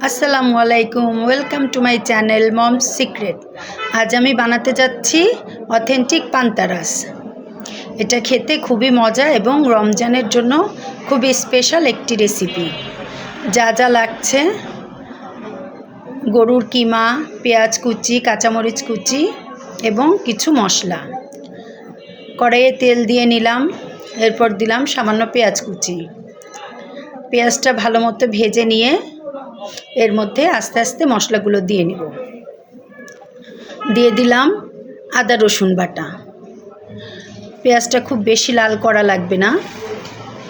আসসালামু আলাইকুম, welcome to my channel moms secret. আজ আমি বানাতে যাচ্ছি অথেন্টিক পান্তারাস। এটা খেতে খুবই মজা এবং রমজানের জন্য খুবই স্পেশাল একটি রেসিপি। যা যা লাগছে: গরুর কিমা, পেঁয়াজ কুচি, কাঁচামরিচ কুচি এবং কিছু মশলা। কড়াইয়ে তেল দিয়ে নিলাম, এরপর দিলাম সামান্য পেঁয়াজ কুচি। পেঁয়াজটা ভালো মতো ভেজে নিয়ে এর মধ্যে আস্তে আস্তে মশলাগুলো দিয়ে নিব। দিয়ে দিলাম আদা রসুন বাটা। পেঁয়াজটা খুব বেশি লাল করা লাগবে না,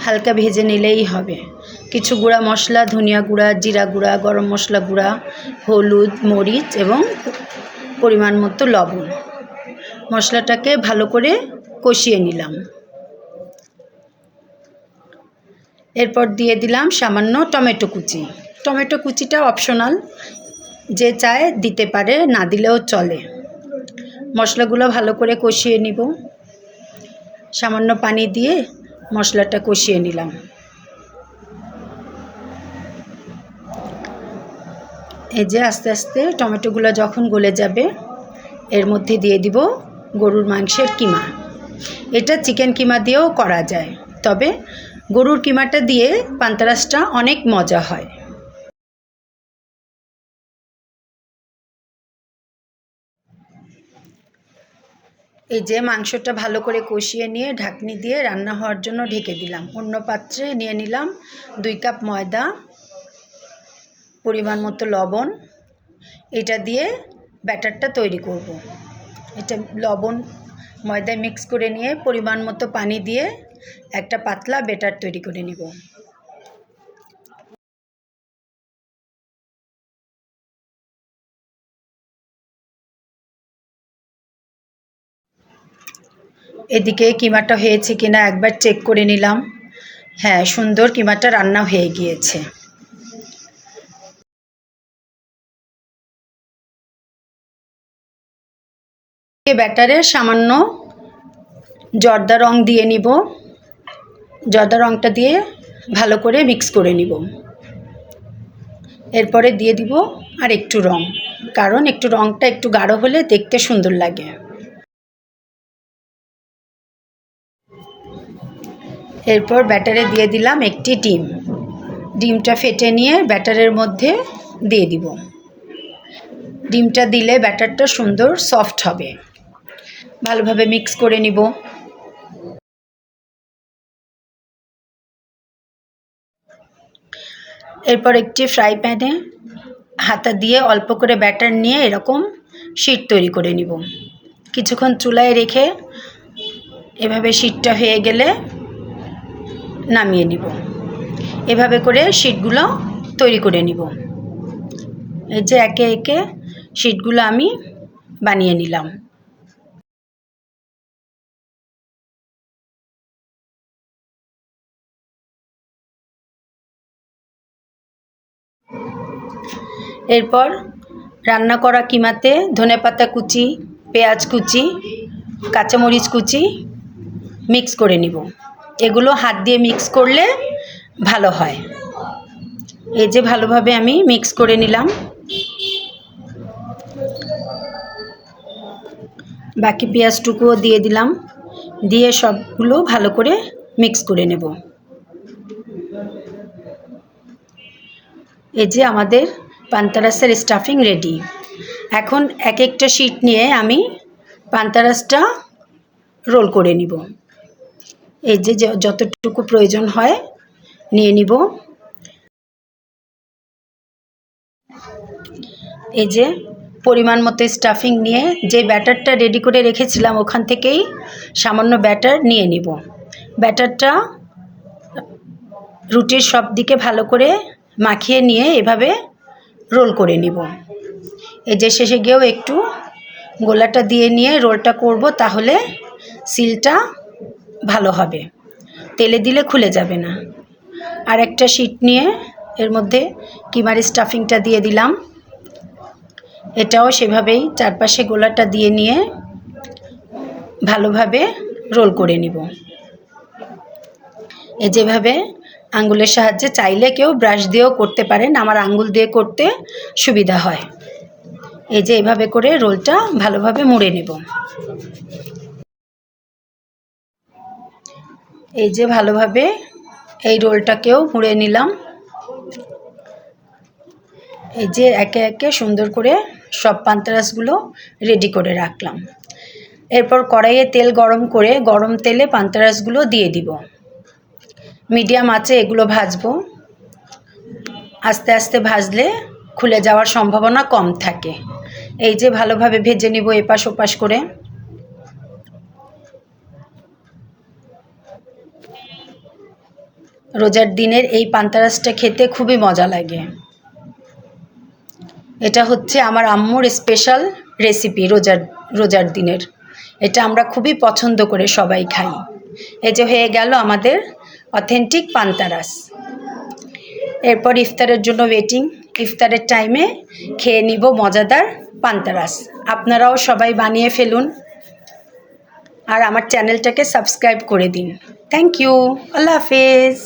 হালকা ভেজে নিলেই হবে। কিছু গুঁড়া মশলা, ধনিয়া গুঁড়া, জিরা গুঁড়া, গরম মশলা গুঁড়া, হলুদ, মরিচ এবং পরিমাণ মতো লবণ। মশলাটাকে ভালো করে কষিয়ে নিলাম। এরপর দিয়ে দিলাম সামান্য টমেটো কুচি। টমেটো কুচিটা অপশনাল, যে চায় দিতে পারে, না দিলেও চলে। মশলাগুলো ভালো করে কষিয়ে নিব। সামান্য পানি দিয়ে মশলাটা কষিয়ে নিলাম। এই যে আস্তে আস্তে টমেটোগুলো যখন গলে যাবে, এর মধ্যে দিয়ে দিব গরুর মাংসের কিমা। এটা চিকেন কিমা দিয়েও করা যায়, তবে গরুর কিমাটা দিয়ে পান্তারাসটা অনেক মজা হয়। এই যে মাংসটা ভালো করে কষিয়ে নিয়ে ঢাকনি দিয়ে রান্না হওয়ার জন্য ঢেকে দিলাম। অন্য পাত্রে নিয়ে নিলাম 2 কাপ ময়দা, পরিমাণ মতো লবণ। এটা দিয়ে ব্যাটারটা তৈরি করব। এটা লবণ ময়দায় মিক্স করে নিয়ে পরিমাণ মতো পানি দিয়ে একটা পাতলা ব্যাটার তৈরি করে নিব। এদিকে কিমাটা হয়েছে কিনা একবার চেক করে নিলাম। হ্যাঁ, সুন্দর কিমাটা রান্না হয়ে গিয়েছে। ব্যাটারে সামান্য জর্দা রং দিয়ে নিব। জর্দা রংটা দিয়ে ভালো করে মিক্স করে নিব। এরপরে দিয়ে দিব আর একটু রং, কারণ একটু রংটা একটু গাঢ় হলে দেখতে সুন্দর লাগে। এরপর ব্যাটারে দিয়ে দিলাম একটি ডিম। ডিমটা ফেটে নিয়ে ব্যাটারের মধ্যে দিয়ে দিব। ডিমটা দিলে ব্যাটারটা সুন্দর সফট হবে। ভালোভাবে মিক্স করে নিব। এরপর একটি ফ্রাই প্যানে হাতা দিয়ে অল্প করে ব্যাটার নিয়ে এরকম শিট তৈরি করে নিব। কিছুক্ষণ চুলায় রেখে এভাবে শিটটা হয়ে গেলে নামিয়ে নিব। এভাবে করে শিটগুলো তৈরি করে নিব। এই যে একে একে শিটগুলো আমি বানিয়ে নিলাম। এরপর রান্না করা কিমাতে ধনেপাতা কুচি, পেঁয়াজ কুচি, কাঁচামরিচ কুচি মিক্স করে নিব। এগুলো হাত দিয়ে মিক্স করলে ভালো হয়। এই যে ভালোভাবে আমি মিক্স করে নিলাম। বাকি পেঁয়াজটুকুও দিয়ে দিলাম। দিয়ে সবগুলো ভালো করে মিক্স করে নেব। এই যে আমাদের পান্তারাসের স্টাফিং রেডি। এখন এক একটা শিট নিয়ে আমি পান্তারাসটা রোল করে নিব। এই যে যতটুকু প্রয়োজন হয় নিয়ে নিব। এই যে পরিমাণ মতো স্টাফিং নিয়ে যে ব্যাটারটা রেডি করে রেখেছিলাম ওখান থেকেই সামান্য ব্যাটার নিয়ে নিব। ব্যাটারটা রুটির সব দিকে ভালো করে মাখিয়ে নিয়ে এভাবে রোল করে নিব। এই যে শেষে গিয়েও একটু গোলাটা দিয়ে নিয়ে রোলটা করব, তাহলে সিলটা ভালো হবে, তেলে দিলে খুলে যাবে না। আর একটা শিট নিয়ে এর মধ্যে কিমার স্টাফিংটা দিয়ে দিলাম। এটাও সেভাবেই চারপাশে গোলাটা দিয়ে নিয়ে ভালোভাবে রোল করে নিব। যেভাবে আঙ্গুলের সাহায্যে, চাইলে কেউ ব্রাশ দিয়েও করতে পারেন, আমার আঙ্গুল দিয়ে করতে সুবিধা হয়। এই যে এভাবে করে রোলটা ভালোভাবে মুড়ে নেব। এই যে ভালোভাবে এই রোলটাকেও মুড়ে নিলাম। এই যে একে একে সুন্দর করে সব পান্তারাসগুলো রেডি করে রাখলাম। এরপর কড়াইয়ে তেল গরম করে গরম তেলে পান্তারাসগুলো দিয়ে দিব। মিডিয়াম আঁচে এগুলো ভাজবো। আস্তে আস্তে ভাজলে খুলে যাওয়ার সম্ভাবনা কম থাকে। এই যে ভালোভাবে ভেজে নিব এপাশ ওপাশ করে। রোজার দিনের এই পান্তারাসটা খেতে খুবই মজা লাগে। এটা হচ্ছে আমার আম্মুর স্পেশাল রেসিপি রোজার দিনের। এটা আমরা খুবই পছন্দ করে সবাই খাই। এই যে হয়ে গেল আমাদের অথেন্টিক পান্তারাস। এরপর ইফতারের জন্য ওয়েটিং। ইফতারের টাইমে খেয়ে নিব মজাদার পান্তারাস। আপনারাও সবাই বানিয়ে ফেলুন আর আমার চ্যানেলটাকে সাবস্ক্রাইব করে দিন। Thank you. আল্লাহ হাফেজ।